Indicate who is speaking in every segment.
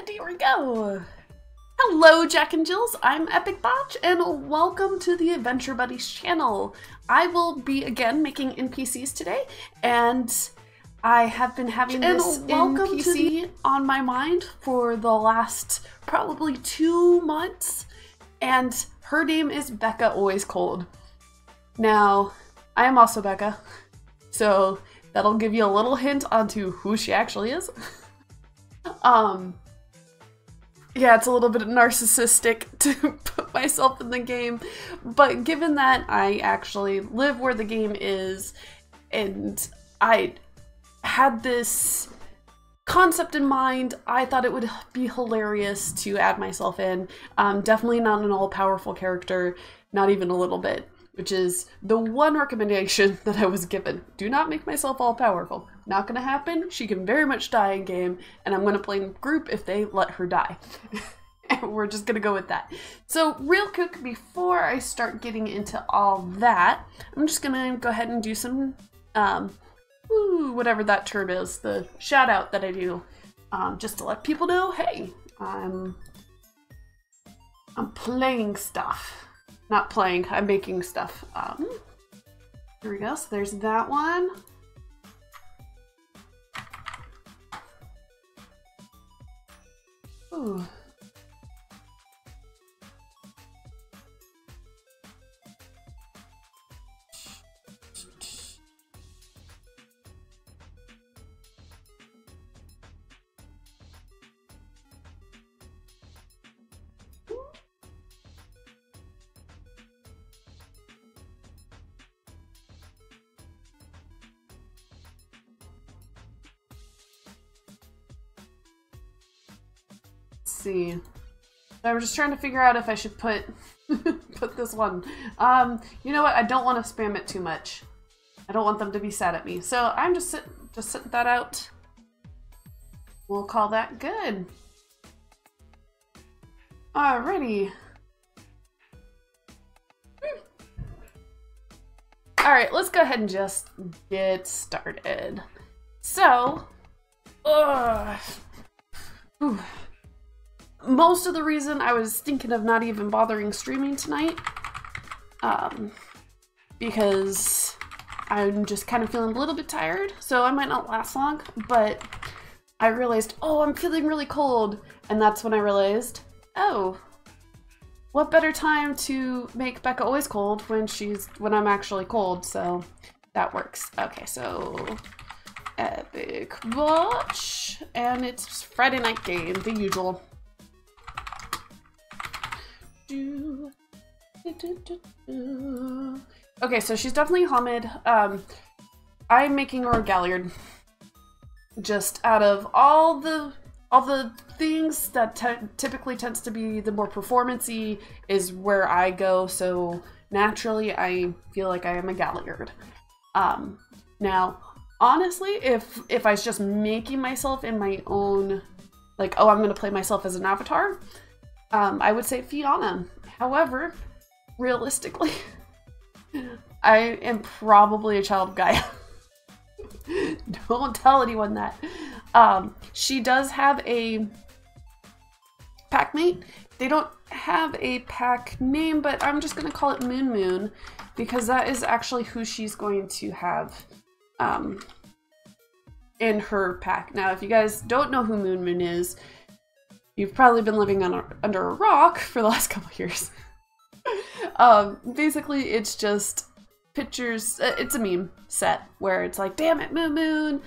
Speaker 1: And here we go! Hello Jack and Jills, I'm Epic Botch and welcome to the Adventure Buddies channel. I will be again making NPCs today and I have been having this NPC on my mind for the last probably 2 months and her name is Becca-Always-Cold. Now, I am also Becca, so that'll give you a little hint onto who she actually is. Yeah, it's a little bit narcissistic to put myself in the game, but given that I actually live where the game is, and I had this concept in mind, I thought it would be hilarious to add myself in. Definitely not an all-powerful character, not even a little bit, which is the one recommendation that I was given. Do not make myself all-powerful. Not gonna happen. She can very much die in game, and I'm gonna play in group if they let her die. And we're just gonna go with that. So real quick, before I start getting into all that, I'm just gonna go ahead and do some, whatever that term is, the shout out that I do, just to let people know, hey, I'm playing stuff. Not playing, I'm making stuff. Here we go, so there's that one. Ooh. See. I'm just trying to figure out if I should put put this one. You know what? I don't want to spam it too much. I don't want them to be sad at me. So I'm just sitting that out. We'll call that good. Alrighty. Alright, let's go ahead and just get started. So, most of the reason I was thinking of not even bothering streaming tonight, because I'm just kind of feeling a little bit tired, so I might not last long, but I realized, oh, I'm feeling really cold, and that's when I realized, oh, what better time to make Becca-Always-Cold when I'm actually cold, so that works. Okay, so Epic Botch, and it's Friday night game, the usual. Okay, so she's definitely Hamid. I'm making her a Galliard. Just out of all the things that typically tends to be the more performance-y is where I go, so naturally I feel like I am a Galliard. Now, honestly, if I was just making myself in my own, like, oh, I'm gonna play myself as an avatar, I would say Fiona. However, realistically, I am probably a child of Gaia. Don't tell anyone that. She does have a pack mate. They don't have a pack name, but I'm just gonna call it Moon Moon because that is actually who she's going to have in her pack. Now, if you guys don't know who Moon Moon is, you've probably been living under a rock for the last couple years. Basically, it's just pictures. It's a meme set where it's like, damn it, Moon Moon.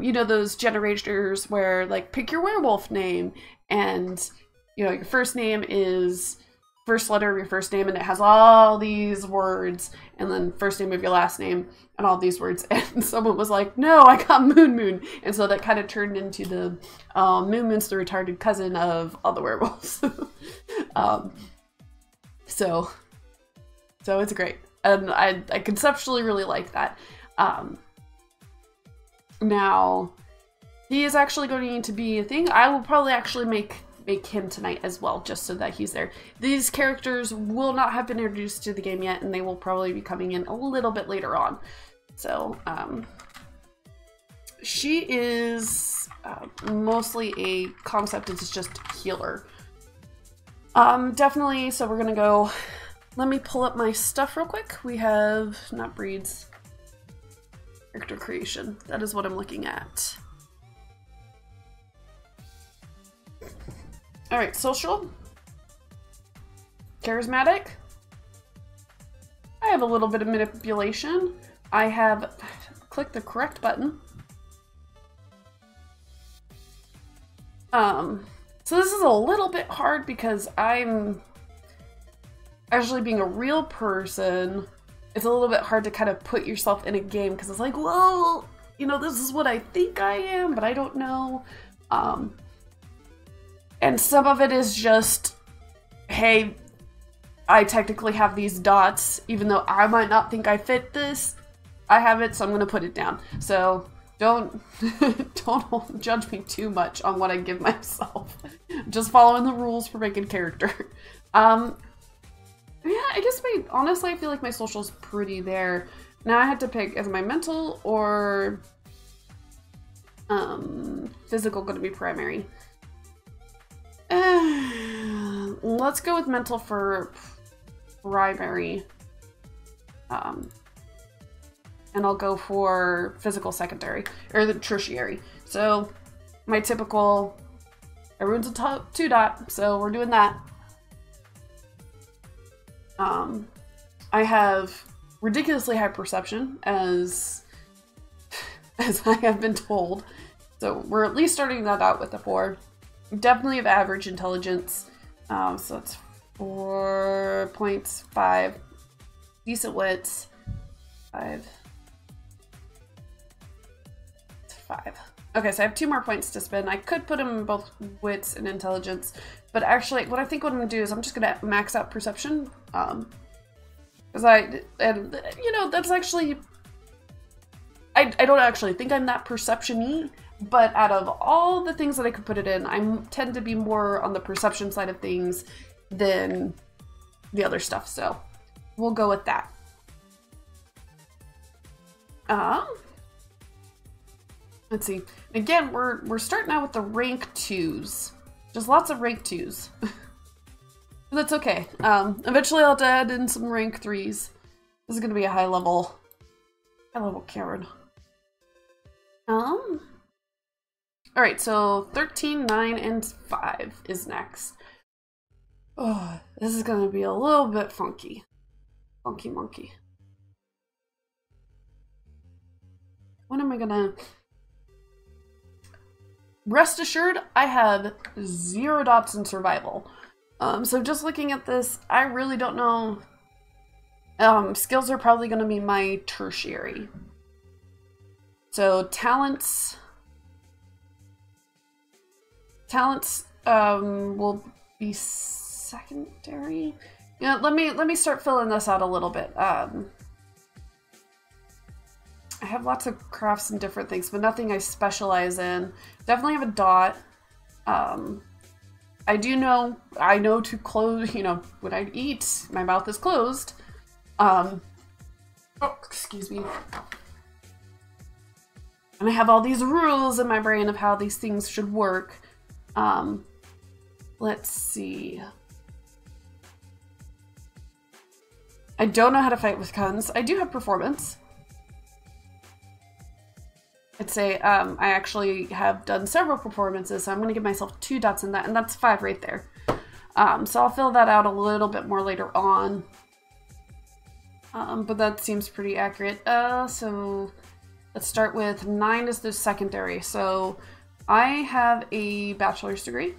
Speaker 1: You know those generators where, like, pick your werewolf name, and, you know, your first name is first letter of your first name, and it has all these words, and then first name of your last name, and all these words, and someone was like, no, I got Moon Moon, and so that kind of turned into the Moon Moon's the retarded cousin of all the werewolves. So it's great, and I conceptually really like that. Now, he is actually going to be a thing. I will probably actually make him tonight as well, just so that he's there. These characters will not have been introduced to the game yet, and they will probably be coming in a little bit later on. So, she is mostly a concept. It's just healer. Definitely. So we're gonna go. Let me pull up my stuff real quick. We have not breeds. Character creation. That is what I'm looking at. All right, social. Charismatic. I have a little bit of manipulation. I have clicked the correct button. So this is a little bit hard because I'm actually being a real person. It's a little bit hard to kind of put yourself in a game because it's like, well, you know, this is what I think I am, but I don't know. And some of it is just, hey, I technically have these dots, even though I might not think I fit this. I have it, so I'm gonna put it down. So don't judge me too much on what I give myself. Just following the rules for making character. Yeah, I guess honestly, I feel like my social's pretty there. Now I had to pick, is my mental or physical gonna be primary? Let's go with mental for primary. And I'll go for physical secondary, or the tertiary. So my typical, everyone's a top 2 dot, so we're doing that. I have ridiculously high perception, as I have been told. So we're at least starting that out with a 4. Definitely have average intelligence. So that's 4 points, 5. Decent wits, 5. 5. Okay, so I have 2 more points to spend. I could put them in both wits and intelligence, but actually, what I'm gonna do is I'm just gonna max out perception. Because you know, that's actually, I don't actually think I'm that perception-y, but out of all the things that I could put it in, I tend to be more on the perception side of things than the other stuff, so we'll go with that. Let's see. Again, we're starting out with the rank 2s. Just lots of rank 2s. But that's okay. Eventually I'll have to add in some rank 3s. This is gonna be a high level Karen. Alright, so 13, 9, and 5 is next. Oh, this is gonna be a little bit funky. Funky monkey. What am I gonna... Rest assured, I have 0 dots in survival. So just looking at this, I really don't know. Skills are probably going to be my tertiary. So talents will be secondary. Yeah, let me start filling this out a little bit. I have lots of crafts and different things, but nothing I specialize in. Definitely have a dot. I know to close, you know, when I eat, my mouth is closed. Oh, excuse me. And I have all these rules in my brain of how these things should work. Let's see. I don't know how to fight with guns. I do have performance. I'd say I actually have done several performances, so I'm going to give myself 2 dots in that, and that's 5 right there. So I'll fill that out a little bit more later on. But that seems pretty accurate. So let's start with 9 is the secondary. So I have a bachelor's degree.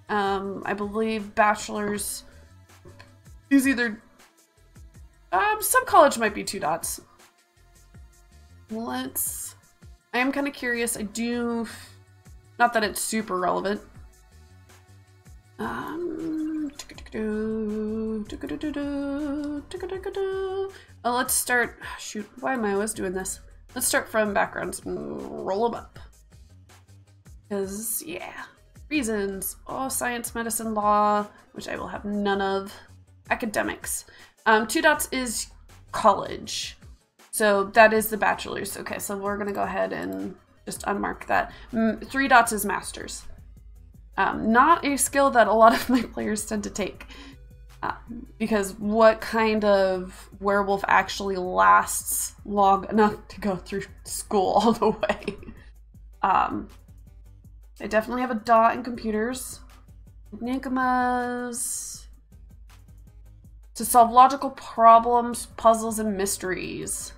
Speaker 1: I believe bachelor's is either... some college might be 2 dots. I am kind of curious. I do, not that it's super relevant. Let's start, shoot, why am I always doing this? Let's start from backgrounds and roll them up. Because, yeah, reasons. Oh, science, medicine, law, which I will have none of. Academics. 2 dots is college. So that is the bachelor's. Okay, so we're gonna go ahead and just unmark that. 3 dots is masters. Not a skill that a lot of my players tend to take. Because what kind of werewolf actually lasts long enough to go through school all the way? I definitely have a dot in computers. Enigmas. To solve logical problems, puzzles, and mysteries.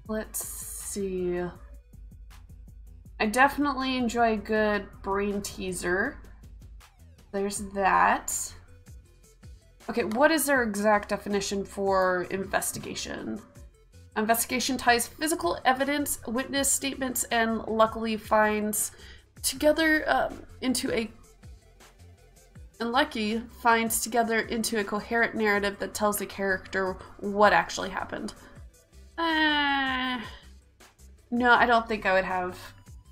Speaker 1: Let's see. I definitely enjoy a good brain teaser. There's that. Okay, what is their exact definition for investigation? Investigation ties physical evidence, witness statements, and lucky finds together into a coherent narrative that tells the character what actually happened. No, I don't think I would have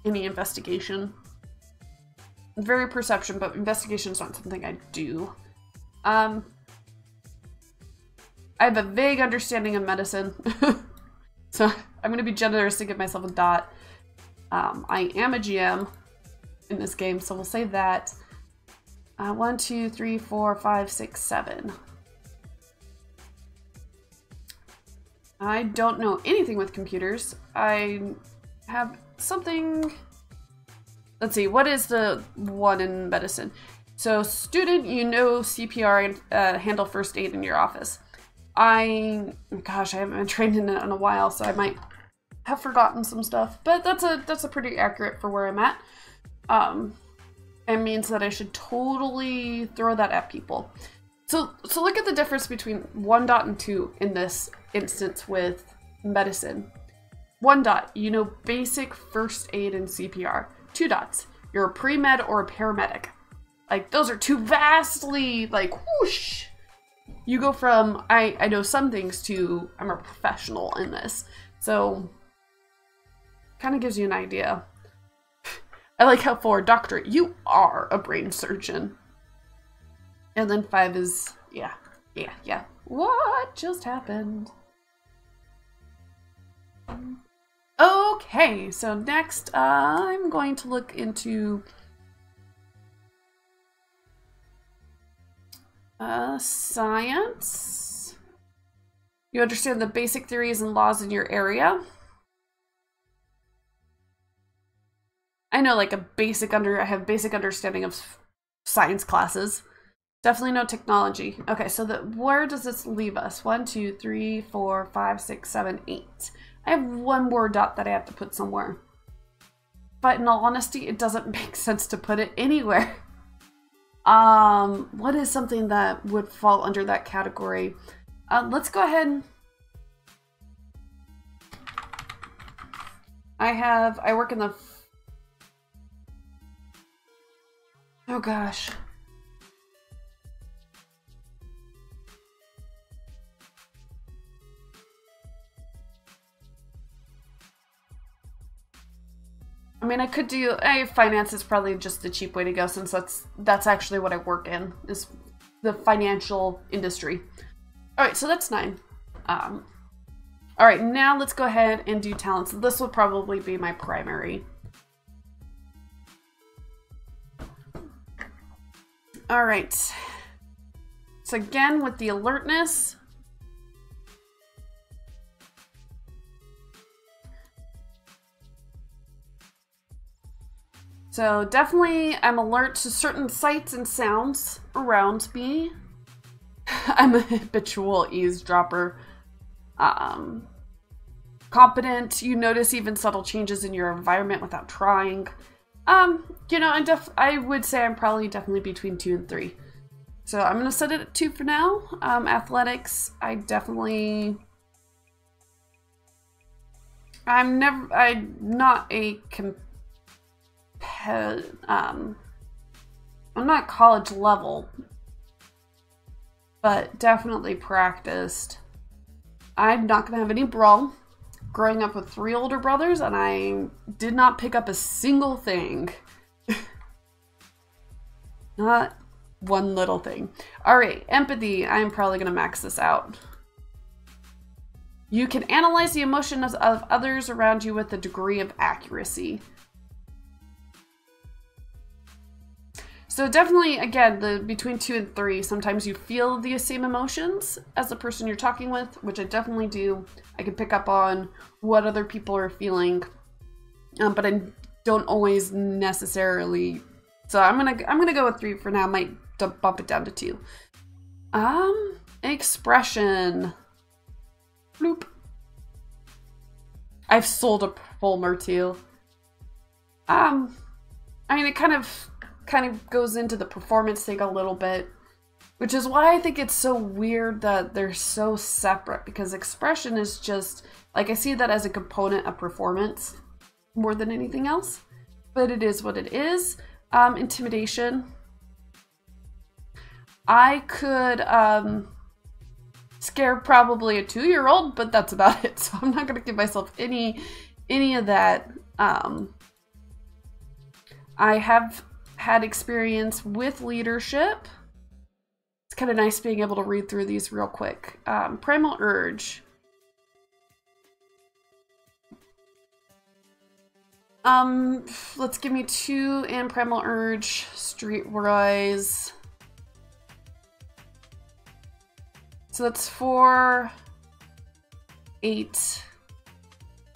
Speaker 1: any investigation. Very perception, but investigation is not something I do. I have a vague understanding of medicine. So I'm going to be generous to give myself a dot. I am a GM in this game, so we'll say that. 1, 2, 3, 4, 5, 6, 7. I don't know anything with computers. I have something... Let's see, what is the one in medicine? So, student, you know CPR and handle first aid in your office. Gosh, I haven't been trained in it in a while, so I might have forgotten some stuff. But that's a pretty accurate for where I'm at. It means that I should totally throw that at people. So look at the difference between 1 dot and 2 in this instance with medicine. 1 dot, you know basic first aid and CPR. 2 dots, you're a pre-med or a paramedic. Like, those are 2 vastly, like, whoosh. You go from, I know some things to, I'm a professional in this. So, kind of gives you an idea. I like how 4, doctorate, you are a brain surgeon. And then 5 is, yeah. What just happened? Okay, so next I'm going to look into science. You understand the basic theories and laws in your area. I know, like, I have basic understanding of science classes. Definitely no technology. Okay, so where does this leave us? 1, 2, 3, 4, 5, 6, 7, 8. I have 1 more dot that I have to put somewhere. But in all honesty, it doesn't make sense to put it anywhere. What is something that would fall under that category? Let's go ahead. I work in the... Oh gosh. I mean, I could do, finance is probably just the cheap way to go, since that's actually what I work in, is the financial industry. All right, so that's 9. All right, now let's go ahead and do talents. This will probably be my primary. All right. So again, with the alertness, so definitely I'm alert to certain sights and sounds around me. I'm a habitual eavesdropper. Competent, you notice even subtle changes in your environment without trying. You know, I would say I'm probably definitely between 2 and 3. So I'm gonna set it at 2 for now. Athletics, I'm not I'm not college level, but definitely practiced. I'm not gonna have any brawl. Growing up with 3 older brothers, and I did not pick up a single thing. Not one little thing. All right, empathy. I'm probably gonna max this out. You can analyze the emotions of others around you with a degree of accuracy. So definitely, again, between 2 and 3, sometimes you feel the same emotions as the person you're talking with, which I definitely do. I can pick up on what other people are feeling, but I don't always necessarily. So I'm gonna go with 3 for now. Might bump it down to 2. Expression. Bloop. I've sold a Fulmer too. I mean, it kind of goes into the performance thing a little bit, which is why I think it's so weird that they're so separate, because expression is just, like, I see that as a component of performance more than anything else, but it is what it is. Intimidation. I could scare probably a 2-year-old, but that's about it, so I'm not going to give myself any of that. I have had experience with leadership. It's kind of nice being able to read through these real quick. Primal urge. Let's give me 2 and primal urge. Streetwise. So that's 4, 8,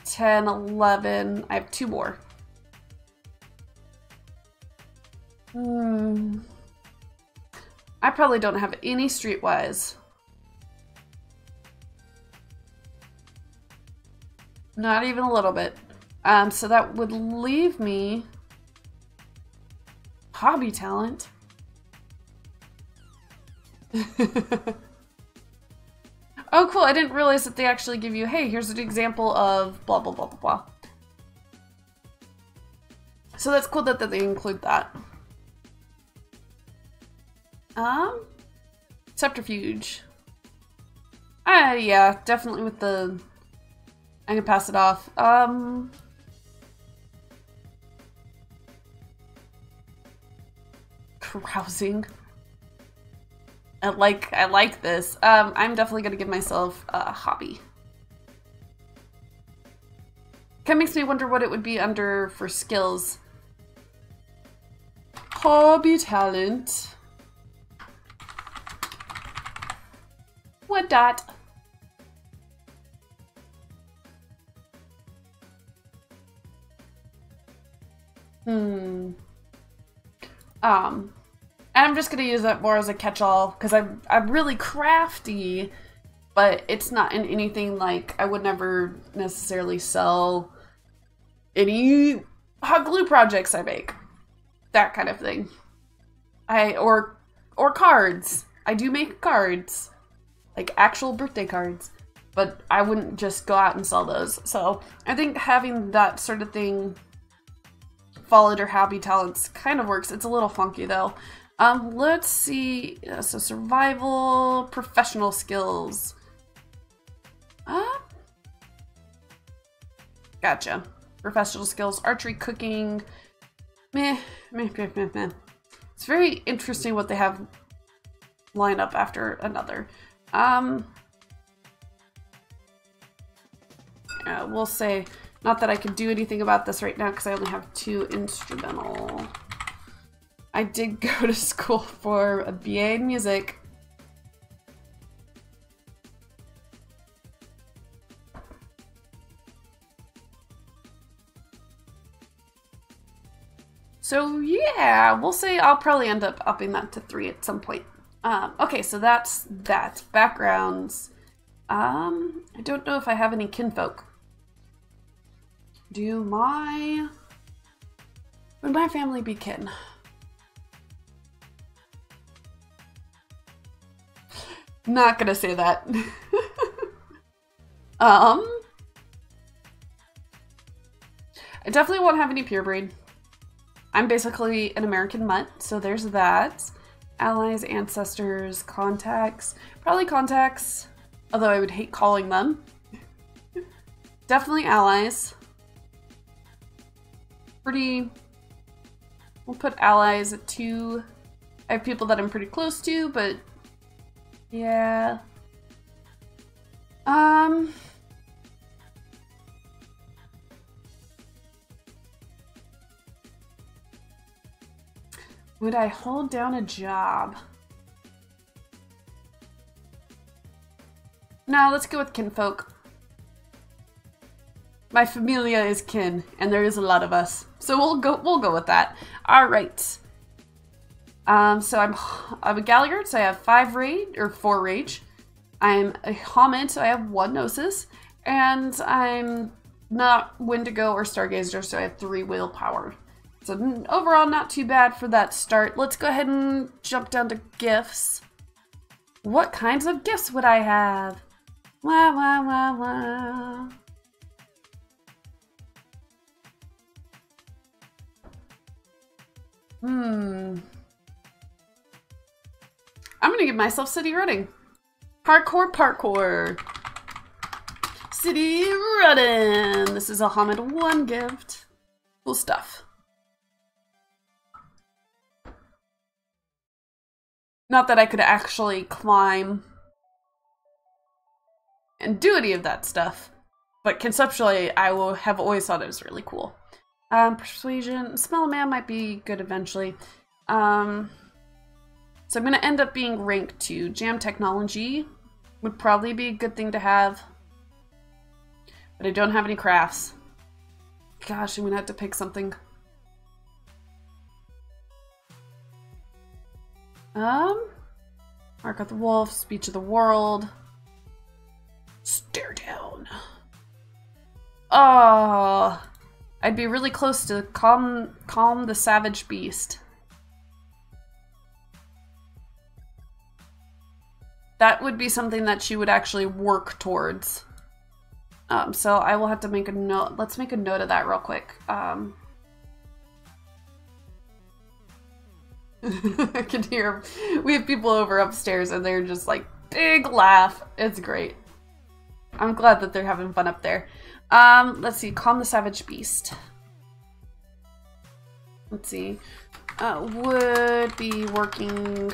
Speaker 1: 10, 11. I have 2 more. I probably don't have any streetwise. Not even a little bit. So that would leave me hobby talent. Oh, cool. I didn't realize that they actually give you, hey, here's an example of blah, blah, blah, blah, blah. So that's cool that they include that. Subterfuge. Yeah, definitely with the, I can pass it off. Carousing. I like this. I'm definitely gonna give myself a hobby. Kind of makes me wonder what it would be under for skills. Hobby talent. What dot? I'm just gonna use that more as a catch-all because I'm really crafty, but it's not in anything like I would never necessarily sell any hot glue projects I make. That kind of thing. Or cards. I do make cards. Like actual birthday cards. But I wouldn't just go out and sell those. So I think having that sort of thing fall under hobby talents kind of works. It's a little funky though. Let's see. So survival, professional skills. Gotcha. Professional skills, archery, cooking. Meh. It's very interesting what they have line up after another. Yeah, we'll say, not that I can do anything about this right now because I only have 2 instrumental. I did go to school for a BA in music. So yeah, we'll say I'll probably end up upping that to 3 at some point. Okay, so that's that. Backgrounds. I don't know if I have any kinfolk. Would my family be kin? Not gonna say that. I definitely won't have any purebred. I'm basically an American mutt, so there's that. Allies, ancestors, contacts. Probably contacts, although I would hate calling them. Definitely allies. We'll put allies at 2. I have people that I'm pretty close to, but yeah. Would I hold down a job? No, let's go with kinfolk. My familia is kin, and there is a lot of us, so we'll go with that. All right. So I'm a Galliard, so I have 4 rage. I'm a Homid, so I have 1 gnosis, and I'm not Wendigo or Stargazer, so I have 3 willpower. So overall, not too bad for that start. Let's go ahead and jump down to gifts. What kinds of gifts would I have? Wow, wow, wow, wow. I'm gonna give myself city running. Parkour. City running. This is a Hamid 1 gift. Cool stuff. Not that I could actually climb and do any of that stuff, but conceptually I have always thought it was really cool. Persuasion, smell a man might be good eventually. So I'm gonna end up being rank 2. Jam technology would probably be a good thing to have, but I don't have any crafts. Gosh, I'm gonna have to pick something. Mark of the Wolf, Speech of the World. Stare down. Oh, I'd be really close to calm the savage beast. That would be something that she would actually work towards. So I will have to make a note. Let's make a note of that real quick. I can hear, we have people over upstairs and they're just like, big laugh. It's great. I'm glad that they're having fun up there. Let's see, calm the savage beast. Let's see, would be working.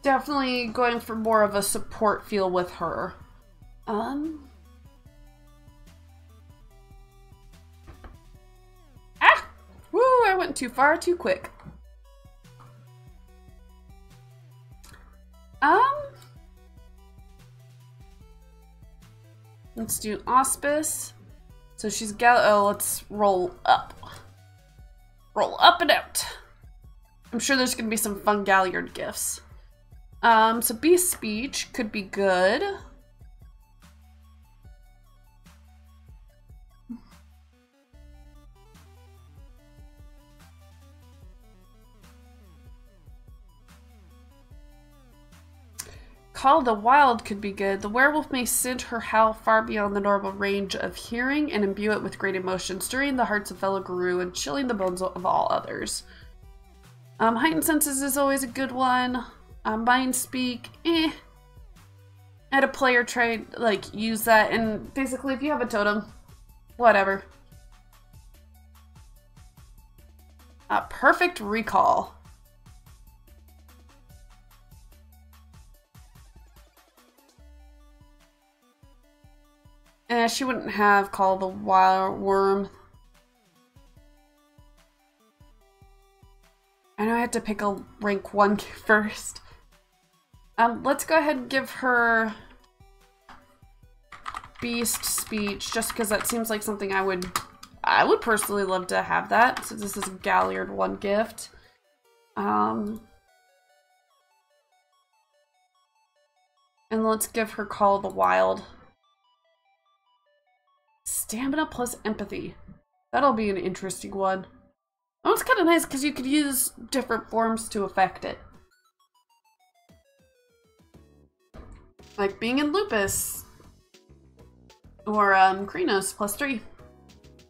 Speaker 1: Definitely going for more of a support feel with her. Woo, I went too far too quick. Let's do auspice. So she's let's roll up. Roll up and out. I'm sure there's gonna be some fun Galliard gifts. So beast speech could be good. Call of the Wild could be good. The werewolf may scent her howl far beyond the normal range of hearing and imbue it with great emotion, stirring the hearts of fellow Guru and chilling the bones of all others. Heightened senses is always a good one. Mind speak, I had a player try like use that, and basically if you have a totem, whatever. Perfect recall. She wouldn't have call the wild worm. I know I had to pick a rank 1 first. Let's go ahead and give her beast speech, just because that seems like something I would personally love to have that. So this is a Galliard 1 gift. And let's give her Call of the Wild. Stamina plus empathy. That'll be an interesting one. Oh, it's kind of nice because you could use different forms to affect it. Like being in lupus. Or Krenos plus 3.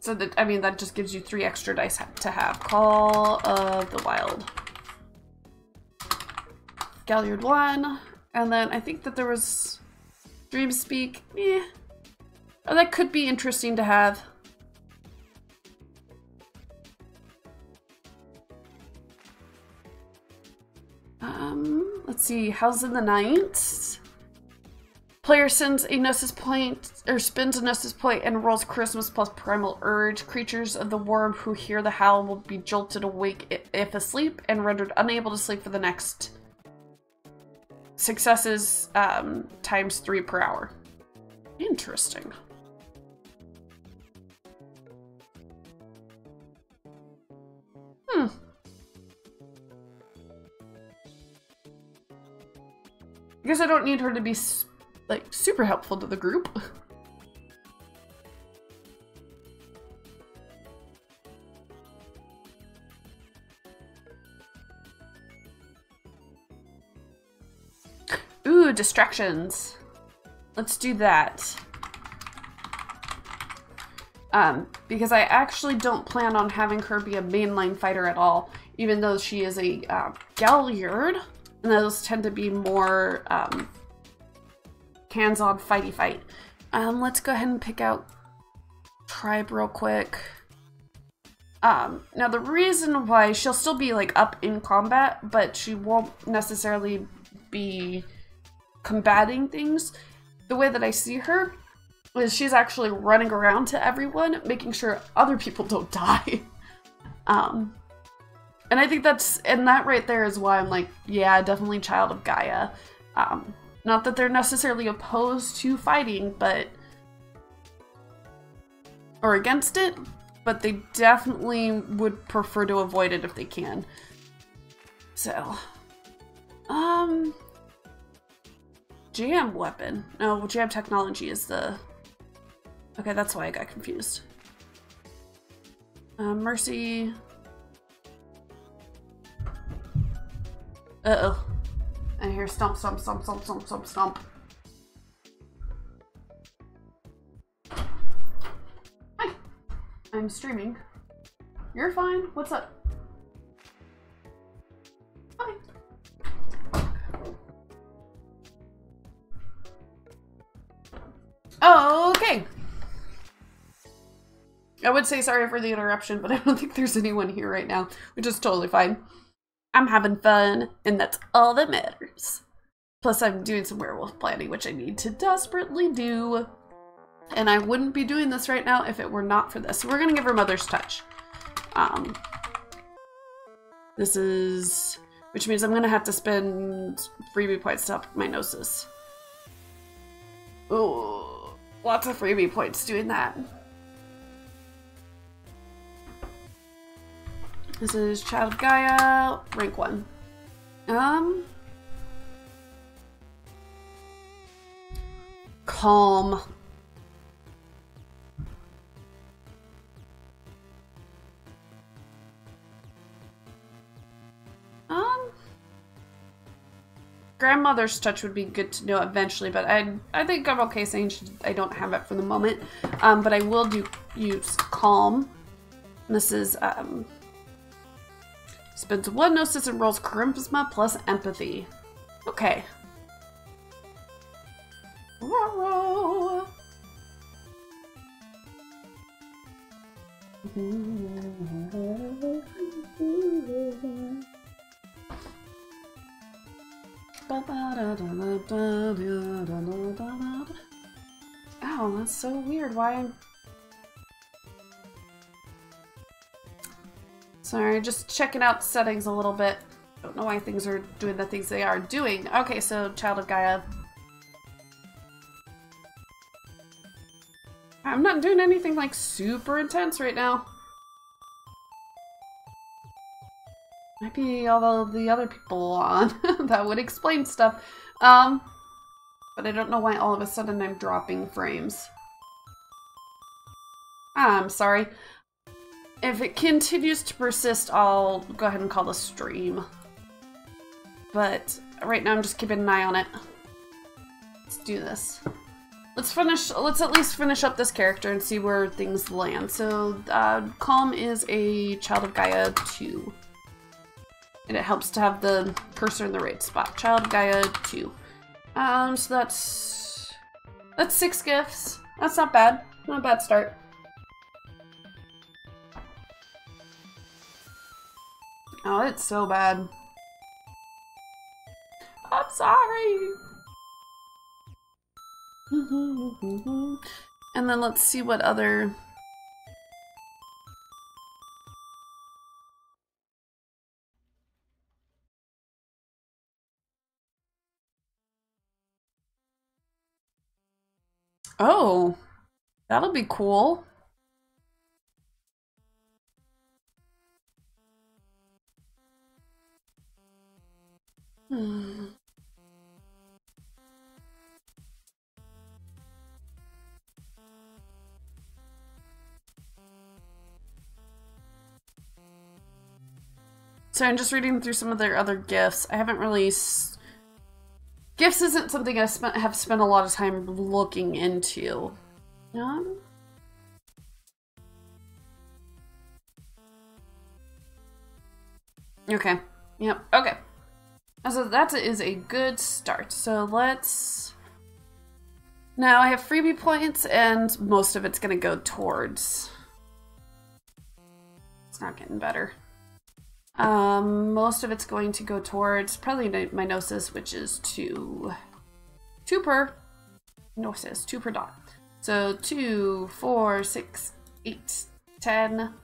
Speaker 1: So that, I mean, that just gives you 3 extra dice to have. Call of the Wild. Galliard 1. And then I think that there was Dreamspeak. Eh. Oh, that could be interesting to have. Let's see. How's in the Night? Player sends a Gnosis point, or spins a Gnosis point and rolls Christmas plus Primal Urge. Creatures of the Worm who hear the howl will be jolted awake if asleep and rendered unable to sleep for the next successes times 3 per hour. Interesting. I guess I don't need her to be like super helpful to the group. Ooh, distractions. Let's do that. Because I actually don't plan on having her be a mainline fighter at all, even though she is a Galliard, and those tend to be more hands-on fighty fight. Let's go ahead and pick out Tribe real quick. Now the reason why she'll still be like up in combat, but she won't necessarily be combating things. The way that I see her is she's actually running around to everyone, making sure other people don't die. And I think that right there is why I'm like, yeah, definitely Child of Gaia. Not that they're necessarily opposed to fighting, or against it, but they definitely would prefer to avoid it if they can. So, jam weapon. No, jam technology is the... Okay, that's why I got confused. Mercy. Uh-oh. I hear stomp, stomp, stomp, stomp, stomp, stomp, stomp. Hi. I'm streaming. You're fine. What's up? Okay. Okay. I would say sorry for the interruption, but I don't think there's anyone here right now, which is totally fine. I'm having fun, and that's all that matters. Plus, I'm doing some werewolf planning, which I need to desperately do. And I wouldn't be doing this right now if it were not for this. So we're gonna give her Mother's Touch. This is... Which means I'm gonna have to spend freebie points to up my Gnosis. Ooh, lots of freebie points doing that. This is Child of Gaia, rank 1. Calm. Grandmother's Touch would be good to know eventually, but I think I'm okay saying I don't have it for the moment. But I will use Calm. This is spends 1 Gnosis and rolls Charisma plus Empathy. Okay. Whoa. Ow, that's so weird. Why I'm... Sorry, just checking out settings a little bit. Don't know why things are doing the things they are doing. Okay, so Child of Gaia. I'm not doing anything like super intense right now. Might be all the other people on. That would explain stuff. But I don't know why all of a sudden I'm dropping frames. I'm sorry. If it continues to persist, I'll go ahead and call the stream. But right now I'm just keeping an eye on it. Let's do this. let's at least finish up this character and see where things land. So, Calm is a Child of Gaia 2. And it helps to have the cursor in the right spot. Child of Gaia 2. So that's 6 gifts. That's not bad. Not a bad start. Oh, it's so bad. I'm sorry. And then let's see what other... Oh, that'll be cool. So I'm just reading through some of their other gifts. I haven't really... Gifts isn't something I have spent a lot of time looking into. Okay. Yep. Okay. So that is a good start. So let's... Now I have freebie points and most of it's going to go towards... It's not getting better. Most of it's going to go towards probably my Gnosis, which is 2 per Gnosis, 2 per dot. So 2, 4, 6, 8, 10,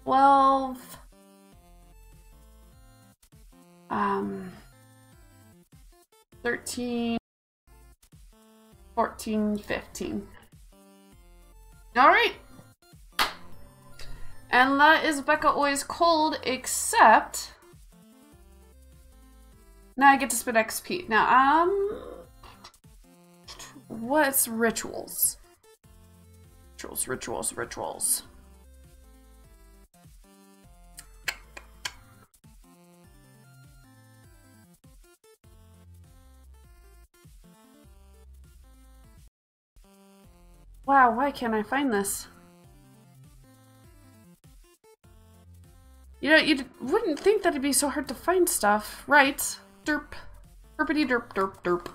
Speaker 1: 12, 13, 14, 15. All right. And that is Becca-Always-Cold, except now I get to spend XP. Now, what's rituals? Rituals. Wow, why can't I find this? You know, you wouldn't think that it'd be so hard to find stuff, right? Derp. Derpity derp derp derp.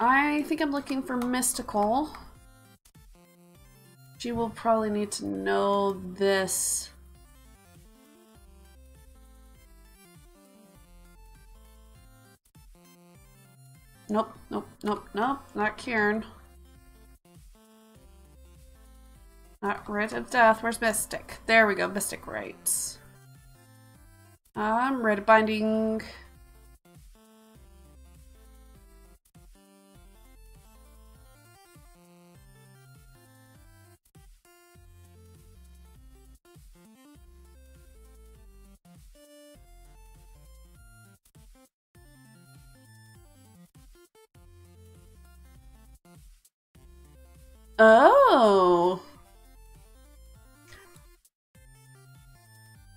Speaker 1: I think I'm looking for mystical. She will probably need to know this. Nope, not Kieran. Not Rite of Death. Where's Mystic? There we go, Mystic Rites. Rite of Binding. Oh.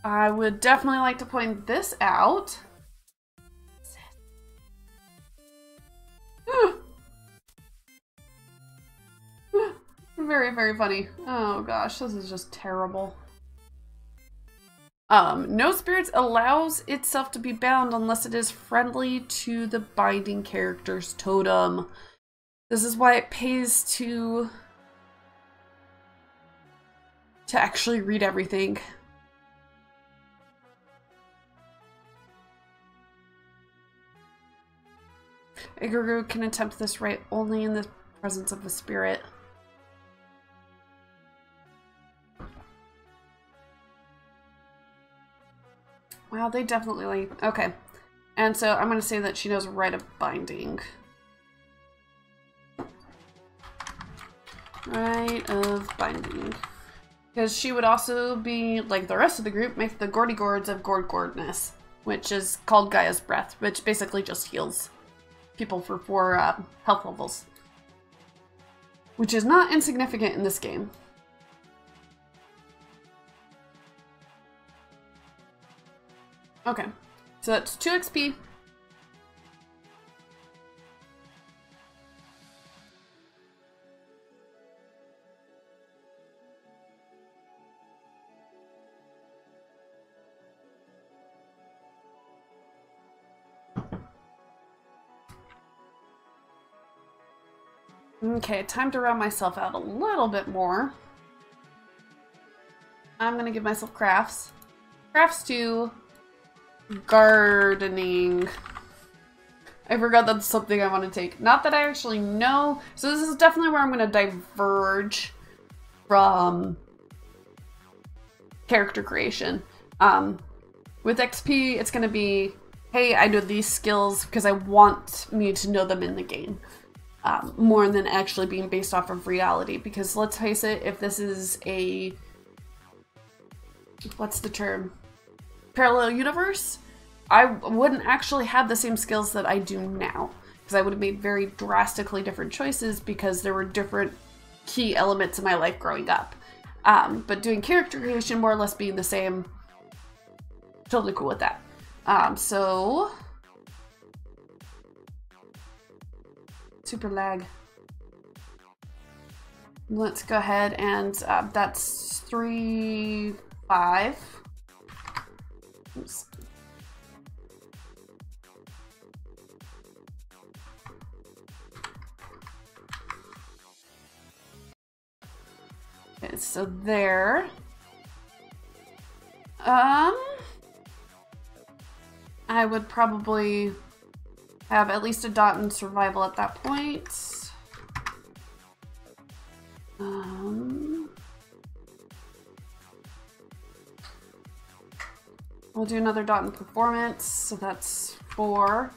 Speaker 1: I would definitely like to point this out. Very, very funny. Oh gosh, this is just terrible. No spirits allows itself to be bound unless it is friendly to the binding character's totem. This is why it pays to actually read everything. A guru can attempt this rite only in the presence of a spirit. Wow, they definitely like... Okay. And so I'm going to say that she knows Rite of Binding. Rite of Binding. Because she would also be, like the rest of the group, make the Gordy Gourds of Gordness, which is called Gaia's Breath, which basically just heals people for 4 health levels. Which is not insignificant in this game. Okay, so that's 2 XP. Okay, time to round myself out a little bit more. I'm gonna give myself crafts. Crafts to gardening. I forgot that's something I want to take. Not that I actually know. So this is definitely where I'm going to diverge from character creation. With XP, it's going to be, hey, I know these skills because I want me to know them in the game. More than actually being based off of reality. Because let's face it, if this is a, what's the term? Parallel universe, I wouldn't actually have the same skills that I do now. Because I would have made very drastically different choices because there were different key elements in my life growing up. But doing character creation more or less being the same, totally cool with that. So... super lag. Let's go ahead and that's 3, 5. Oops. Okay, so there. I would probably have at least a dot in survival at that point. We'll do another dot in performance, so that's 4.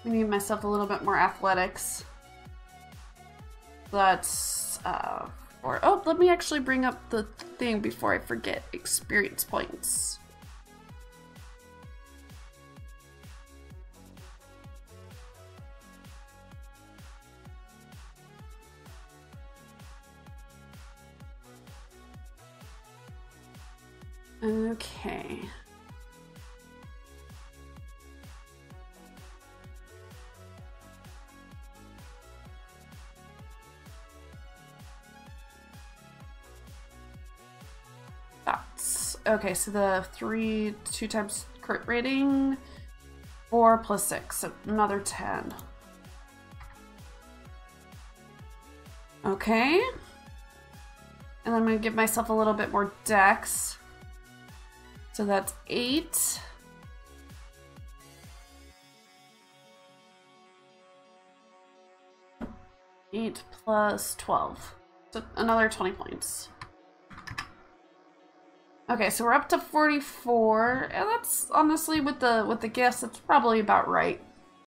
Speaker 1: I need myself a little bit more athletics. That's 4. Oh, let me actually bring up the thing before I forget. Experience points. Okay. Okay, so the 2 times crit rating, 4 plus 6, so another 10. Okay. And then I'm gonna give myself a little bit more dex. So that's 8. Eight plus 12. So another 20 points. Okay, so we're up to 44, and that's honestly with the gifts, that's probably about right.